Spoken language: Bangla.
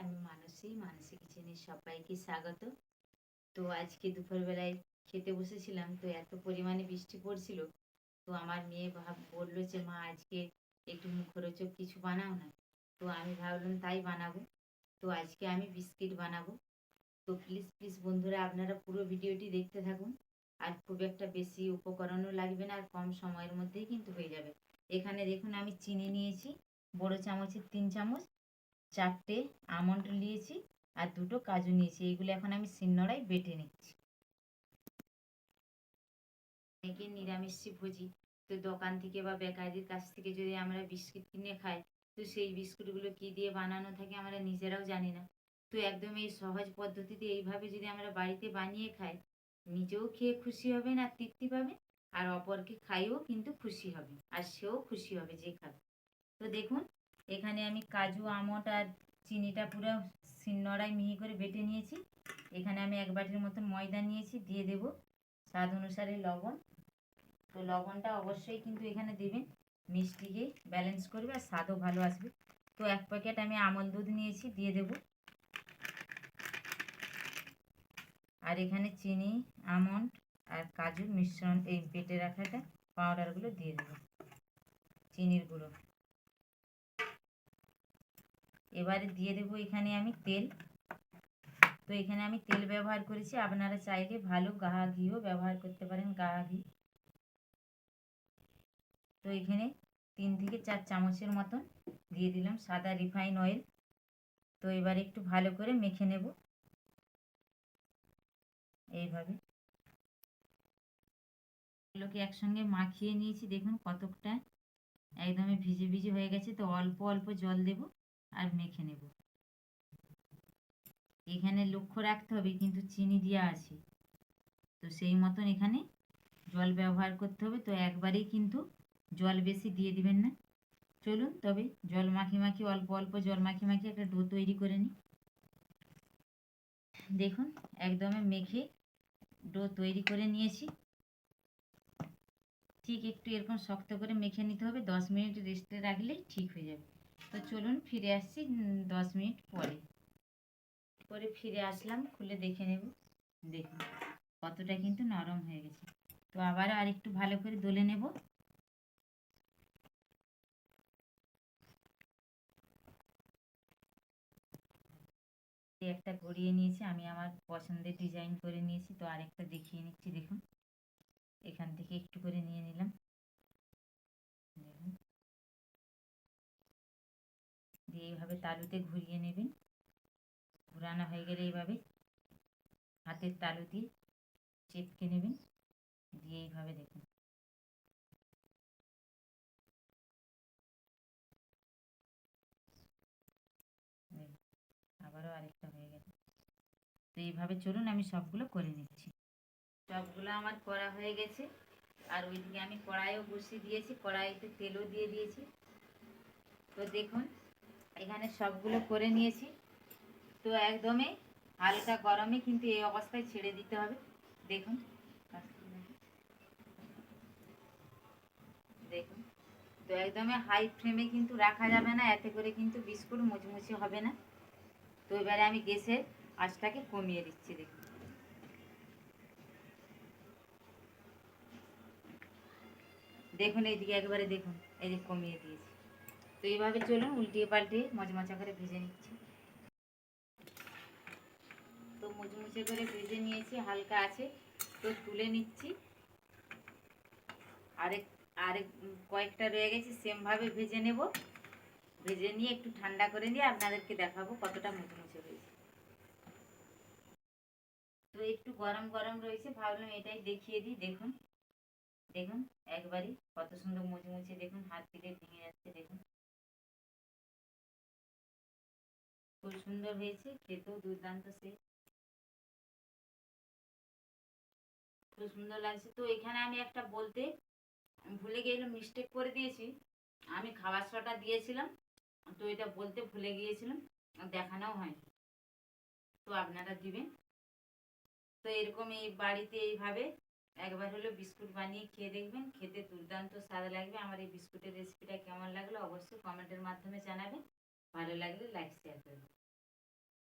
আমি মানসী কিচেনে সবাইকে স্বাগত। তো আজকে দুপুরবেলায় খেতে বসেছিলাম, তো এত পরিমাণে বৃষ্টি পড়ছিল। তো আমার মেয়ে বললো যে মা আজকে একটু মুখরোচক কিছু বানাও না। তো আমি ভাবলাম তাই বানাবো। তো আজকে আমি বিস্কিট বানাবো। তো প্লিজ প্লিজ বন্ধুরা, আপনারা পুরো ভিডিওটি দেখতে থাকুন। আর খুব একটা বেশি উপকরণও লাগবে না, আর কম সময়ের মধ্যেই কিন্তু হয়ে যাবে। এখানে দেখুন আমি চিনি নিয়েছি বড় চামচের 3 চামচ, 4টে আমন্ড নিয়েছি, আর 2টো কাজু নিয়েছি। এইগুলো এখন আমি শিলনোড়ায় বেটে নিচ্ছি। অনেকে নিরামিষি ভোজি, তো দোকান থেকে বা বেকারির কাছ থেকে যদি আমরা বিস্কিট কিনে খাই, তো সেই বিস্কুটগুলো কি দিয়ে বানানো থাকে আমরা নিজেরাও জানি না। তো একদম এই সহজ পদ্ধতিতে এইভাবে যদি আমরা বাড়িতে বানিয়ে খাই, নিজেও খেয়ে খুশি হবেন আর তৃপ্তি পাবেন, আর অপরকে খাইও কিন্তু খুশি হবে, আর সেও খুশি হবে যে খাবে। তো দেখুন এখানে আমি কাজু আমন্ড আর চিনিটা পুরো শিলনোড়ায় মিহি করে বেটে নিয়েছি। এখানে আমি 1 বাটির মতন ময়দা নিয়েছি, দিয়ে দেব স্বাদ অনুসারে লবণ। তো লবণটা অবশ্যই কিন্তু এখানে দেবেন, মিষ্টিকে ব্যালেন্স করবে আর স্বাদও ভালো আসবে। তো 1 প্যাকেট আমি আমল দুধ নিয়েছি, দিয়ে দেব। আর এখানে চিনি, আমন্ড আর কাজুর মিশ্রণ, এই বেটে রাখাটা পাউডারগুলো দিয়ে দেব, চিনির গুঁড়ো। এবারে দিয়ে দেব এখানে আমি তেল। তো এখানে আমি তেল ব্যবহার করেছি, আপনারা চাইলে ভালো গাহা ঘিও ব্যবহার করতে পারেন, গাহা ঘি। তো এখানে 3 থেকে 4 চামচের মতন দিয়ে দিলাম সাদা রিফাইন অয়েল। তো এবার একটু ভালো করে মেখে নেব এইভাবে। এগুলোকে একসঙ্গে মাখিয়ে নিয়েছি, দেখুন কতকটা একদমই ভিজে ভিজে হয়ে গেছে। তো অল্প অল্প জল দেব আর মেখে নেব। এখানে লক্ষ্য রাখতে হবে কিন্তু চিনি দেওয়া আছে, তো সেই মতন এখানে জল ব্যবহার করতে হবে। তো একবারেই কিন্তু জল বেশি দিয়ে দিবেন না। চলুন তবে জল মাখি মাখি, অল্প অল্প জল মাখি মাখি একটা ডো তৈরি করে নিই। দেখুন একদমই মেখে ডো তৈরি করে নিয়েছি। ঠিক একটু এরকম শক্ত করে মেখে নিতে হবে, 10 মিনিট রেস্টে রাখলেই ঠিক হয়ে যাবে। তো চলুন ফিরে আসছি 10 মিনিট পরে ফিরে আসলাম, খুলে দেখে নেব। দেখুন কতটা কিন্তু নরম হয়ে গেছে। তো আবার আরেকটু ভালো করে দলে নেব। একটা গড়িয়ে নিয়েছি, আমি আমার পছন্দের ডিজাইন করে নিয়েছি। তো আরেকটা দেখিয়ে নিচ্ছি, দেখুন এখান থেকে একটু করে নিয়ে নিলাম। দেখুন দিয়ে এইভাবে তালুতে ঘুরিয়ে নেবেন। ঘোরানো হয়ে গেলে এইভাবে হাতের তালু দিয়ে চেপকে নেবেন, দিয়ে এইভাবে দেখুন আবারও আরেকটা হয়ে গেল। তো এইভাবে চলুন আমি সবগুলো করে নিচ্ছি। সবগুলো আমার করা হয়ে গেছে। আর ওইদিকে আমি কড়াইও বসিয়ে দিয়েছি, কড়াইতে তেলও দিয়ে দিয়েছি। তো দেখুন এখানে সবগুলো করে নিয়েছি। তো একদমই হালকা গরমে কিন্তু এই অবস্থায় ছেড়ে দিতে হবে। দেখুন দেখুন তো একদমই হাই ফ্লেমে কিন্তু রাখা যাবে না, এতে করে কিন্তু বিস্কুট মুচমুচে হবে না। তো এবারে আমি গ্যাসের আঁচটাকে কমিয়ে দিচ্ছি। দেখুন দেখুন এইদিকে একবারে দেখুন, এই যে কমিয়ে দিয়েছি। তো এইভাবে চলুন উল্টিয়ে পাল্টিয়ে মচমচা করে ভেজে নিচ্ছি। তো মুচমুচে করে ভেজে নিয়েছি, হালকা আছে। তো তুলে নিচ্ছি। আরেক আরেক কয়েকটা রয়ে গেছে, সেমভাবে ভেজে নেব। ভেজে নিয়ে একটু ঠান্ডা করে নিয়ে আপনাদেরকে দেখাবো কতটা মুচমুচে হয়েছে। তো একটু গরম গরম রয়েছে, ভাবলাম এটাই দেখিয়ে দিই। দেখুন দেখুন একবারই কত সুন্দর মুচমুচে, দেখুন হাত দিলে ভেঙে যাচ্ছে। দেখুন খুব সুন্দর হয়েছে, খেতেও দুর্দান্ত, সে খুব সুন্দর লাগছে। তো এখানে আমি একটা বলতে ভুলে গেলাম, মিস্টেক করে দিয়েছি। আমি খাবার সোডা দিয়েছিলাম, তো এটা বলতে ভুলে গিয়েছিলাম, দেখানোও হয়নি। তো আপনারা দিবেন। তো এরকম এই বাড়িতে এইভাবে একবার হলো বিস্কুট বানিয়ে খেয়ে দেখবেন, খেতে দুর্দান্ত স্বাদ লাগবে। আমার এই বিস্কুটের রেসিপিটা কেমন লাগলো অবশ্যই কমেন্টের মাধ্যমে জানাবেন। ভালো লাগলে লাইক শেয়ার করবেন।